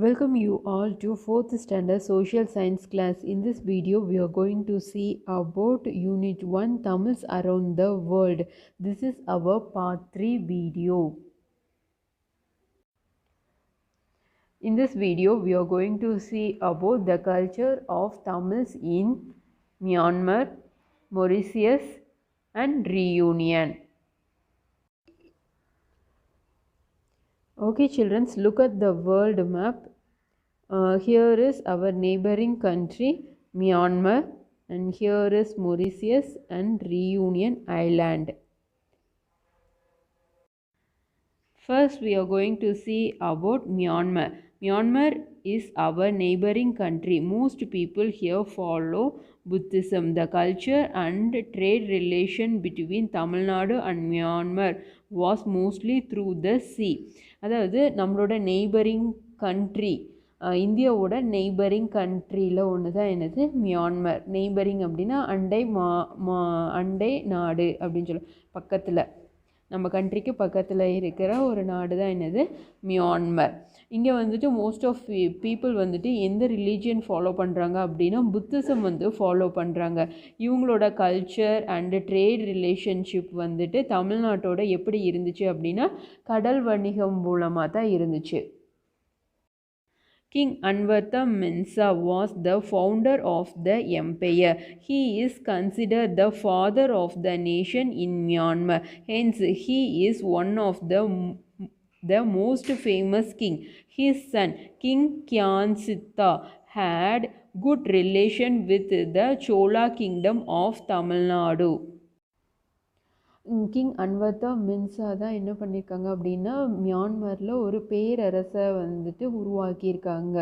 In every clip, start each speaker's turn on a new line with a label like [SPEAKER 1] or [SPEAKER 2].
[SPEAKER 1] Welcome you all to 4th standard social science class. In this video we are going to see about unit 1 Tamils around the world. This is our part 3 video. In this video we are going to see about the culture of Tamils in Myanmar, Mauritius and Reunion. Okay children, look at the world map. Here is our neighboring country Myanmar, and here is Mauritius and Reunion Island. First we are going to see about Myanmar. Myanmar is our neighboring country. Most people here follow Buddhism. The culture and trade relation between Tamil Nadu and Myanmar was mostly through the sea. அதாவது நம்மளோட neighbouring country இந்தியாவோட neighbouring கண்ட்ரியில் ஒன்று தான் என்னது Myanmar. Neighbouring அப்படின்னா அண்டை நாடு அப்படின்னு சொல்ல பக்கத்தில், நம்ம கண்ட்ரிக்கு பக்கத்தில் இருக்கிற ஒரு நாடு தான் என்னது மியான்மர். இங்கே வந்துட்டு மோஸ்ட் ஆஃப் பீப்புள் வந்துட்டு எந்த ரிலீஜியன் ஃபாலோ பண்ணுறாங்க அப்படின்னா புத்திசம் வந்து ஃபாலோ பண்ணுறாங்க. இவங்களோட கல்ச்சர் அண்டு ட்ரேட் ரிலேஷன்ஷிப் வந்துட்டு தமிழ்நாட்டோட எப்படி இருந்துச்சு அப்படின்னா கடல் வணிகம் மூலமாக தான் இருந்துச்சு. King Anvarta Mensa was the founder of the empire. He is considered the father of the nation in Myanmar. Hence, he is one of the most famous king. His son, King Kyansitha, had good relation with the Chola kingdom of Tamil Nadu. King Anawrahta Minsaw தான் என்ன பண்ணியிருக்காங்க அப்படின்னா மியான்மரில் ஒரு பேரரசை வந்துட்டு உருவாக்கியிருக்காங்க.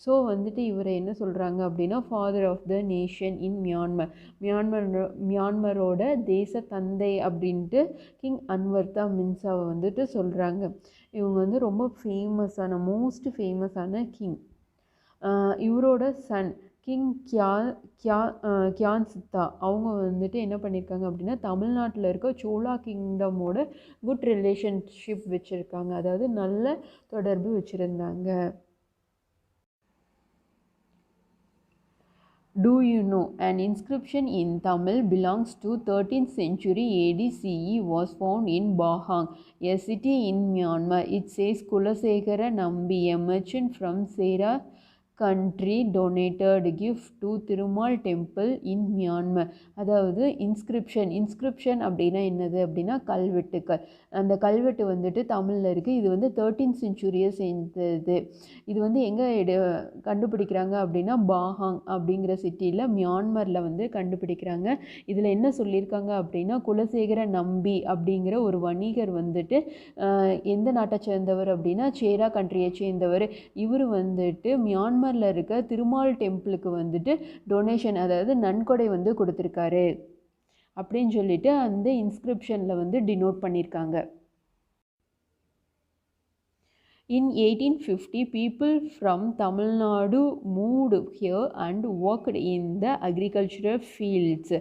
[SPEAKER 1] So வந்துட்டு இவரை என்ன சொல்கிறாங்க அப்படின்னா father of the nation in Myanmar. மியான்மரோட தேச தந்தை அப்படின்ட்டு கிங் அன்வர்தா மின்சாவை வந்துட்டு சொல்கிறாங்க. இவங்க வந்து ரொம்ப ஃபேமஸான மோஸ்ட் ஃபேமஸான கிங். இவரோட சன் கிங் கியான்சித்தா அவங்க வந்துட்டு என்ன பண்ணியிருக்காங்க அப்படின்னா தமிழ்நாட்டில் இருக்க சோலா கிங்டமோட குட் ரிலேஷன்ஷிப் வச்சுருக்காங்க, அதாவது நல்ல தொடர்பு வச்சுருந்தாங்க. Do you know an inscription in Tamil belongs to 13th century AD CE was found in Bahang, a city in Myanmar. It says Kulasekara Nambi, a merchant from Sera country, donated gift to Thirumal temple in Myanmar. அதாவது inscription அப்படின்னா என்னது அப்படின்னா கல்வெட்டுக்கள். அந்த கல்வெட்டு வந்துட்டு தமிழில் இருக்குது. இது வந்து 13th செஞ்சுரியை சேர்ந்தது. இது வந்து எங்கே கண்டுபிடிக்கிறாங்க அப்படின்னா பாஹாங் அப்படிங்கிற சிட்டியில் மியான்மரில் வந்து கண்டுபிடிக்கிறாங்க. இதில் என்ன சொல்லியிருக்காங்க அப்படின்னா குலசேகர நம்பி அப்படிங்கிற ஒரு வணிகர் வந்துட்டு எந்த நாட்டை சேர்ந்தவர் அப்படின்னா சேரா கண்ட்ரியை சேர்ந்தவர். இவர் வந்துட்டு மியான்மரில் இருக்க திருமால் டெம்பிளுக்கு வந்துட்டு டொனேஷன், அதாவது நன்கொடை வந்து கொடுத்துருக்காரு அப்படின்னு சொல்லிட்டு அந்த இன்ஸ்கிரிப்ஷனில் வந்து டினோட் பண்ணியிருக்காங்க. In 1850, people from Tamil Nadu moved here and worked in the agricultural fields.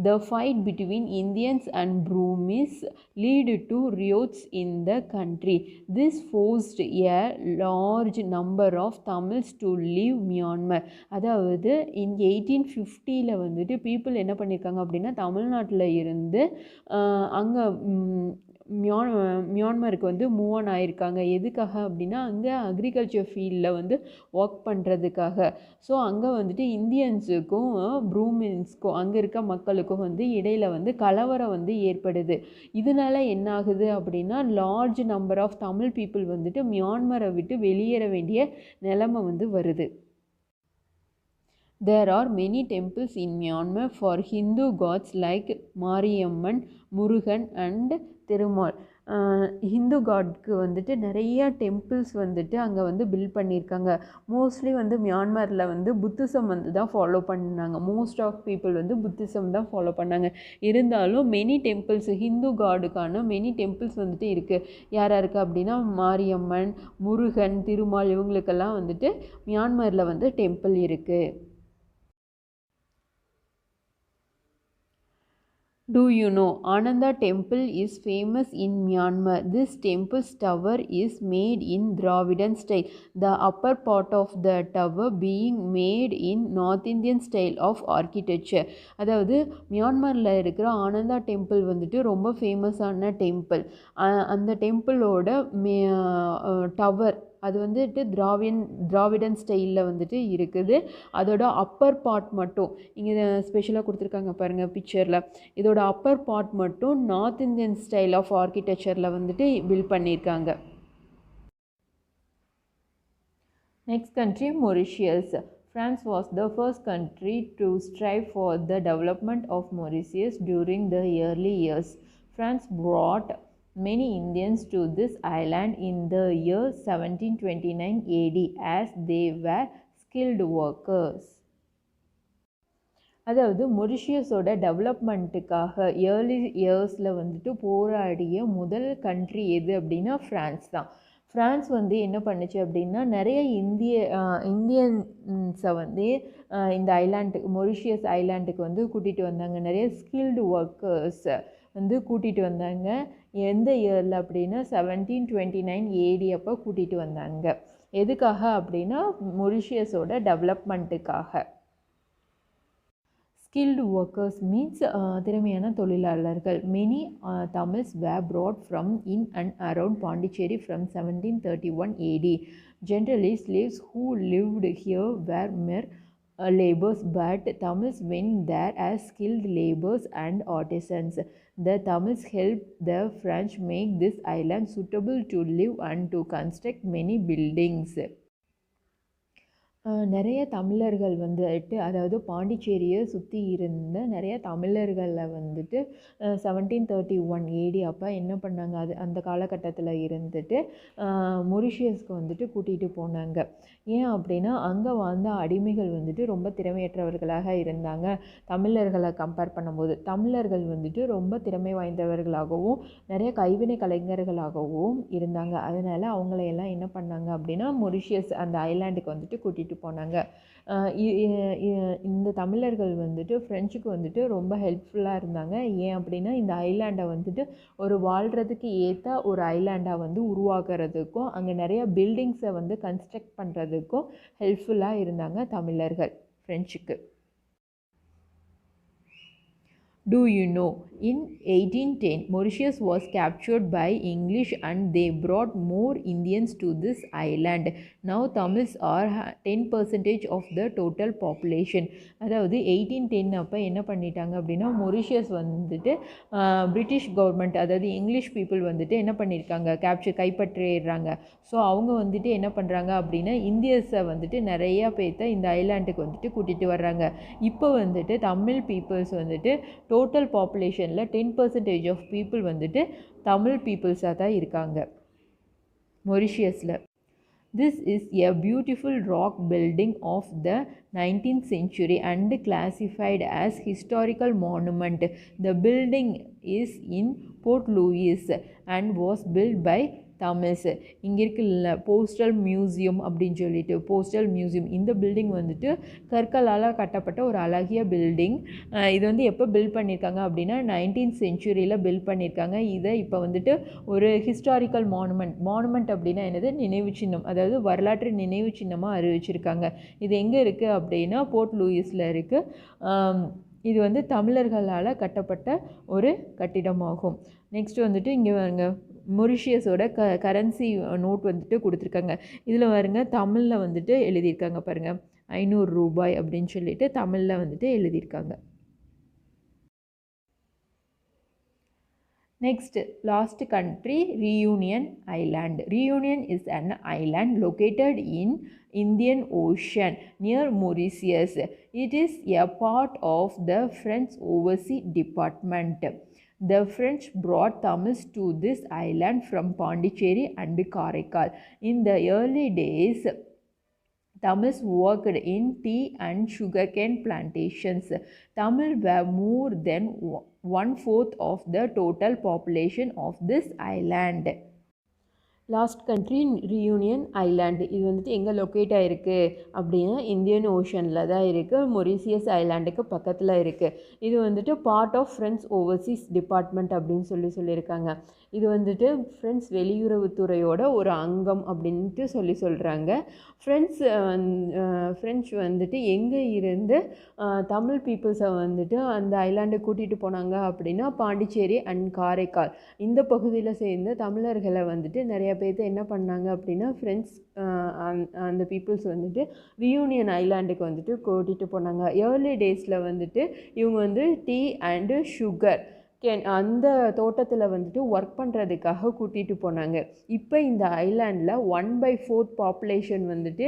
[SPEAKER 1] The fight between Indians and Burmese led to riots in the country. This forced a large number of Tamils to leave Myanmar. அதாவது in 1850 வந்துட்டு people என்ன பண்ணியிருக்காங்க அப்படின்னா தமிழ்நாட்டில் இருந்து அங்கே மியான்மருக்கு வந்து move on ஆகியிருக்காங்க. எதுக்காக அப்படின்னா அங்கே அக்ரிகல்ச்சர் ஃபீல்டில் வந்து ஒர்க் பண்ணுறதுக்காக. ஸோ அங்கே வந்துட்டு இந்தியன்ஸுக்கும் ப்ரூமின்ஸ்க்கும் அங்கே இருக்க மக்களுக்கும் வந்து இடையில் வந்து கலவரம் வந்து ஏற்படுது. இதனால் என்ன ஆகுது அப்படின்னா large number of Tamil people வந்துட்டு மியான்மரை விட்டு வெளியேற வேண்டிய நிலைமை வந்து வருது. There are many temples in Myanmar for Hindu gods like Mariamman, Murugan and Thirumal. Hindu காட்க்கு வந்துட்டு நிறைய டெம்பிள்ஸ் வந்துட்டு அங்கே வந்து பில்ட் பண்ணியிருக்காங்க. மோஸ்ட்லி வந்து மியான்மரில் வந்து புத்திசம் வந்து தான் ஃபாலோ பண்ணாங்க. மோஸ்ட் ஆஃப் பீப்புள் வந்து புத்திசம் தான் ஃபாலோ பண்ணாங்க. இருந்தாலும் மெனி டெம்பிள்ஸ் ஹிந்து காடுக்கான மெனி டெம்பிள்ஸ் வந்துட்டு இருக்குது. யாராருக்கு அப்படின்னா மாரியம்மன், முருகன், திருமால் இவங்களுக்கெல்லாம் வந்துட்டு மியான்மரில் வந்து டெம்பிள் இருக்குது. Do you know Ananda Temple is famous in Myanmar? This temple's tower is made in Dravidian style. The upper part of the tower being made in North Indian style of architecture. அதாவது மியான்மரில் இருக்கிற Ananda temple வந்துட்டு ரொம்ப ஃபேமஸான temple. அந்த டெம்பிளோட tower அது வந்துட்டு திராவிடன் ஸ்டைலில் வந்துட்டு இருக்குது. அதோட அப்பர் பார்ட் மட்டும் இங்கே ஸ்பெஷலாக கொடுத்துருக்காங்க பாருங்கள் பிக்சரில். இதோட அப்பர் பார்ட் மட்டும் நார்த் இந்தியன் ஸ்டைல் ஆஃப் ஆர்கிடெக்சரில் வந்துட்டு பில்ட் பண்ணியிருக்காங்க. Next country Mauritius. France was the first country to strive for the development of Mauritius during the early years. France brought many Indians to this island in the year 1729 AD as they were skilled workers. அதாவது மொரிஷியஸோட டெவலப்மெண்ட்டுக்காக early இயர்ஸில் வந்துட்டு போராடிய முதல் country எது அப்படின்னா France தான். France வந்து என்ன பண்ணுச்சு அப்படின்னா நிறைய இந்தியன்ஸை வந்து இந்த ஐலாண்டுக்கு மொரிஷியஸ் ஐலாண்டுக்கு வந்து கூட்டிகிட்டு வந்தாங்க. நிறைய ஸ்கில்டு ஒர்க்கர்ஸ் வந்து கூட்டிகிட்டு வந்தாங்க. எந்த இயரில் அப்படின்னா 1729 AD அப்போ கூட்டிகிட்டு வந்தாங்க. எதுக்காக அப்படின்னா மொரிஷியஸோட டெவலப்மெண்ட்டுக்காக. Skilled workers means திறமையான தொழிலாளர்கள். Many Tamils were brought from in and around Pondicherry from 1731 AD. Generally, slaves who lived here were mere laborers, but Tamils went there as skilled laborers and artisans. The Tamils helped the French make this island suitable to live and to construct many buildings. நிறைய தமிழர்கள் வந்துட்டு அதாவது பாண்டிச்சேரியை சுற்றி இருந்த நிறைய தமிழர்களை வந்துட்டு 1731 AD அப்போ என்ன பண்ணாங்க, அது அந்த காலகட்டத்தில் இருந்துட்டு மொரிஷியஸ்க்கு வந்துட்டு கூட்டிகிட்டு போனாங்க. ஏன் அப்படின்னா அங்கே வாழ்ந்த அடிமைகள் வந்துட்டு ரொம்ப திறமையற்றவர்களாக இருந்தாங்க. தமிழர்களை கம்பேர் பண்ணும்போது தமிழர்கள் வந்துட்டு ரொம்ப திறமை வாய்ந்தவர்களாகவும் நிறைய கைவினை கலைஞர்களாகவும் இருந்தாங்க. அதனால் அவங்களையெல்லாம் என்ன பண்ணாங்க அப்படின்னா மொரிஷியஸ் அந்த ஐலாண்டுக்கு வந்துட்டு கூட்டிகிட்டு போனாங்க. இந்த தமிழர்கள் வந்துட்டு ஃப்ரெஞ்சுக்கு வந்துட்டு ரொம்ப ஹெல்ப்ஃபுல்லாக இருந்தாங்க. ஏன் அப்படின்னா இந்த ஐலாண்டை வந்துட்டு ஒரு வாழ்கிறதுக்கு ஏற்ற ஒரு ஐலாண்டாக வந்து உருவாக்குறதுக்கும் அங்கே நிறைய பில்டிங்ஸை வந்து கன்ஸ்ட்ரக்ட் பண்ணுறதுக்கும் ஹெல்ப்ஃபுல்லாக இருந்தாங்க தமிழர்கள் ஃப்ரெஞ்சுக்கு. Do you know, in 1810, Mauritius was captured by English and they brought more Indians to this island. Now Tamils are 10% of the total population. அதாவது 1810 அப்போ என்ன பண்ணிட்டாங்க அப்படின்னா மொரிஷியஸ் வந்துட்டு பிரிட்டிஷ் கவர்மெண்ட் அதாவது இங்கிலீஷ் பீப்புள் வந்துட்டு என்ன பண்ணியிருக்காங்க கைப்பற்றிடுறாங்க. ஸோ அவங்க வந்துட்டு என்ன பண்ணுறாங்க அப்படின்னா இந்தியர்ஸை வந்துட்டு நிறையா பேர்த்த இந்த ஐலாண்டுக்கு வந்துட்டு கூட்டிகிட்டு வர்றாங்க. இப்போ வந்துட்டு தமிழ் பீப்புள்ஸ் வந்துட்டு டோட்டல் பாப்புலேஷனில் 10% ஆஃப் பீப்புள் வந்துட்டு தமிழ் பீப்புள்ஸாக தான் இருக்காங்க மொரிஷியஸில். This is a beautiful rock building of the 19th century and classified as historical monument. The building is in Port Louis and was built by Tamils. இங்கே இருக்குல்ல போஸ்டல் மியூசியம் அப்படின்னு சொல்லிட்டு postal museum, இந்த building வந்துட்டு கற்களால் கட்டப்பட்ட ஒரு அழகிய பில்டிங். இது வந்து எப்போ பில்ட் பண்ணியிருக்காங்க அப்படின்னா 19th centuryயில் பில்ட் பண்ணியிருக்காங்க. இதை இப்போ வந்துட்டு ஒரு ஹிஸ்டாரிக்கல் மானுமெண்ட் அப்படின்னா என்னது, நினைவு சின்னம், அதாவது வரலாற்று நினைவு சின்னமாக அறிவிச்சிருக்காங்க. இது எங்கே இருக்குது அப்படின்னா போர்ட் லூயிஸில் இருக்குது. இது வந்து தமிழர்களால் கட்டப்பட்ட ஒரு கட்டிடமாகும். நெக்ஸ்ட் வந்துட்டு இங்கே பாருங்க மொரிஷியஸோட கரன்சி நோட் வந்துட்டு கொடுத்துருக்காங்க. இதில் பாருங்க தமிழில் வந்துட்டு எழுதியிருக்காங்க பாருங்கள், 500 ரூபாய் அப்படின்னு சொல்லிட்டு தமிழில் வந்துட்டு எழுதியிருக்காங்க. Next, last country, Reunion Island. Reunion is an island located in Indian Ocean near Mauritius. It is a part of the French Overseas Department. The French brought Tamils to this island from Pondicherry and Karaikal. In the early days, Tamils worked in tea and sugarcane plantations. Tamil were more than 1/4 of the total population of this island. Last country reunion island. இது வந்துட்டு எங்கே locate ஆகிருக்கு அப்படின்னா Indian ஓஷனில் தான் இருக்குது. Mauritius ஐலாண்டுக்கு பக்கத்தில் இருக்குது. இது வந்துட்டு part of friends overseas department அப்படின்னு சொல்லியிருக்காங்க. இது வந்துட்டு ஃப்ரெண்ட்ஸ் வெளியுறவுத்துறையோட ஒரு அங்கம் அப்படின்ட்டு சொல்கிறாங்க. ஃப்ரெண்ட்ஸ் வந்துட்டு எங்கே இருந்து தமிழ் பீப்புள்ஸை வந்துட்டு அந்த ஐலாண்டுக்கு கூட்டிகிட்டு போனாங்க அப்படின்னா பாண்டிச்சேரி அண்ட் காரைக்கால் இந்த பகுதியில் சேர்ந்து தமிழர்களை வந்துட்டு நிறைய பேர்த்து என்ன பண்ணாங்க அப்படின்னா ஃப்ரெண்ட்ஸ் அந்த பீப்புள்ஸ் வந்துட்டு ரியூனியன் ஐலாண்டுக்கு வந்துட்டு கூட்டிகிட்டு போனாங்க. ஏர்லி டேஸில் வந்துட்டு இவங்க வந்து டீ அண்டு சுகர் அந்த தோட்டத்தில் வந்துட்டு ஒர்க் பண்ணுறதுக்காக கூட்டிகிட்டு போனாங்க. இப்போ இந்த ஐலாண்டில் 1/4 பாப்புலேஷன் வந்துட்டு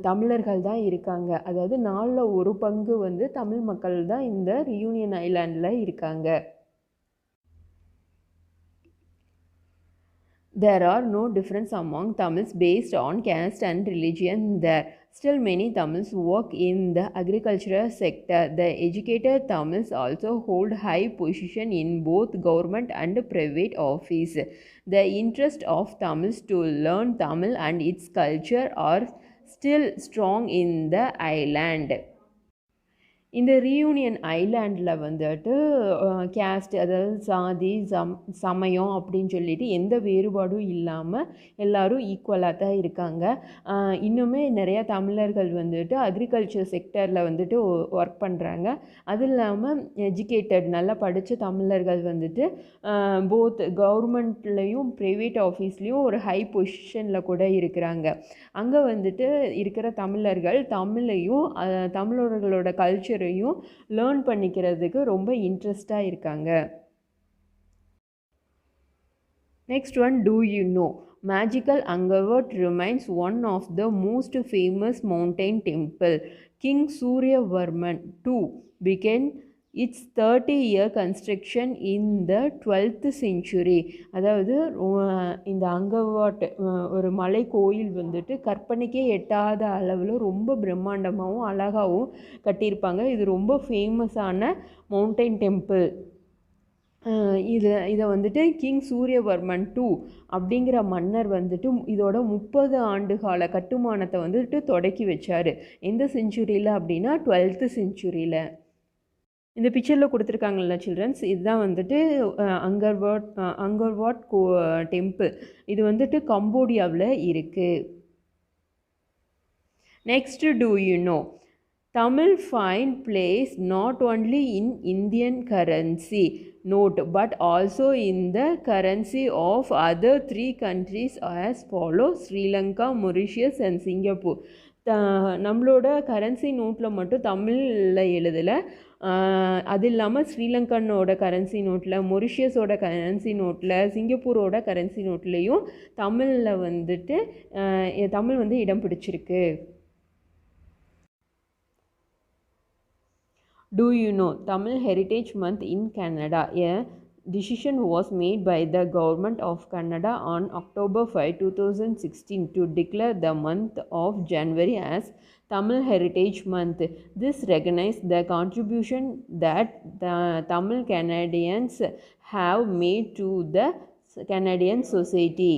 [SPEAKER 1] தமிழர்கள் தான் இருக்காங்க. அதாவது 4/1 பங்கு வந்து தமிழ் மக்கள் தான் இந்த ரியூனியன் ஐலாண்டில் இருக்காங்க. There are no difference among Tamils based on caste and religion there. Still, many Tamils work in the agricultural sector. The educated Tamils also hold high position in both government and private office. The interest of Tamils to learn Tamil and its culture are still strong in the island. இந்த reunion ஐலாண்டில் வந்துட்டு caste அதாவது சாதி சமயம் அப்படின்னு சொல்லிட்டு எந்த வேறுபாடும் இல்லாமல் எல்லோரும் ஈக்குவலாக தான் இருக்காங்க. இன்னுமே நிறையா தமிழர்கள் வந்துட்டு அக்ரிகல்ச்சர் செக்டரில் வந்துட்டு ஒர்க் பண்ணுறாங்க. அது இல்லாமல் எஜுகேட்டட் நல்லா படித்த தமிழர்கள் வந்துட்டு போத் கவர்மெண்ட்லேயும் ப்ரைவேட் ஆஃபீஸ்லேயும் ஒரு ஹை பொசிஷனில் கூட இருக்கிறாங்க. அங்கே வந்துட்டு இருக்கிற தமிழர்கள் தமிழையும் தமிழர்களோட கல்ச்சரையும் லேர்ன் பண்ணிக்கிறதுக்கு ரொம்ப இன்ட்ரெஸ்டாக இருக்காங்க. Next one, do you know? Magical Angkor remains one of the most famous mountain temple. King Suryavarman II began its 30-year construction in the 12th century. அதாவது இந்த அங்கர்வாட் ஒரு மலை கோயில் வந்துட்டு கற்பனைக்கே எட்டாத அளவில் ரொம்ப பிரம்மாண்டமாகவும் அழகாகவும் கட்டியிருப்பாங்க. இது ரொம்ப ஃபேமஸான மவுண்டைன் டெம்பிள். இதை வந்துட்டு கிங் சூரியவர்மன் II அப்படிங்கிற மன்னர் வந்துட்டு இதோட 30 ஆண்டுகால கட்டுமானத்தை வந்துட்டு தொடக்கி வச்சார். எந்த செஞ்சுரியில் அப்படின்னா 12th செஞ்சுரியில். இந்த பிக்சரில் கொடுத்துருக்காங்கல்ல சில்ட்ரன்ஸ், இதுதான் வந்துட்டு அங்கர்வாட் டெம்பிள். இது வந்துட்டு கம்போடியாவில் இருக்குது. Next, do you know? Tamil find place not only in Indian currency note but also in the currency of other 3 countries as follows: Sri Lanka, Mauritius and Singapore. நம்மளோட currency நோட்டில் மட்டும் தமிழில் எழுதலை. அது இல்லாமல் ஸ்ரீலங்கனோட கரன்சி நோட்டில், மொரிஷியஸோட கரன்சி நோட்டில், சிங்கப்பூரோட currency நோட்லேயும் தமிழில் வந்துட்டு தமிழ் வந்து இடம் பிடிச்சிருக்கு. Do you know? Tamil Heritage Month in Canada. A decision was made by the government of Canada on October 5, 2016 to declare the month of January as Tamil Heritage Month. This recognizes the contribution that the Tamil Canadians have made to the Canadian society.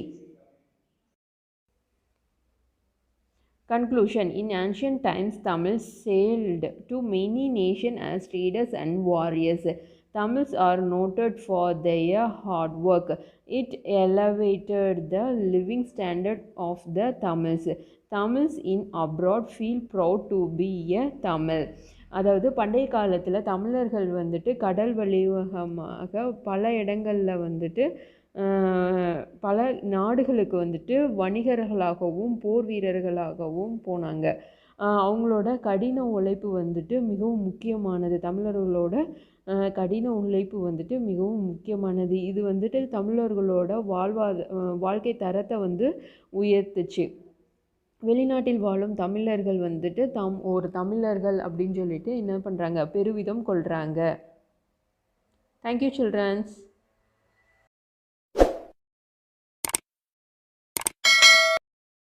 [SPEAKER 1] Conclusion. In ancient times, Tamils sailed to many nations as traders and warriors. Tamils are noted for their hard work. It elevated the living standard of the Tamils. Tamils in abroad feel proud to be a Tamil. அதாவது பண்டைய காலத்தில் தமிழர்கள் வந்துட்டு கடல் வழியாக பல இடங்களில் வந்துட்டு பல நாடுகளுக்கு வந்துட்டு வணிகர்களாகவும் போர் வீரர்களாகவும் போனாங்க. அவங்களோட கடின உழைப்பு வந்துட்டு மிகவும் முக்கியமானது. தமிழர்களோட கடின உழைப்பு வந்துட்டு மிகவும் முக்கியமானது. இது வந்துட்டு தமிழர்களோட வாழ்க்கை தரத்தை வந்து உயர்த்துச்சு. வெளிநாட்டில் வாழும் தமிழர்கள் வந்துட்டு ஒரு தமிழர்கள் அப்படின்னு சொல்லிட்டு என்ன பண்ணுறாங்க, பெருமிதம் கொள்கிறாங்க. Thank you children's.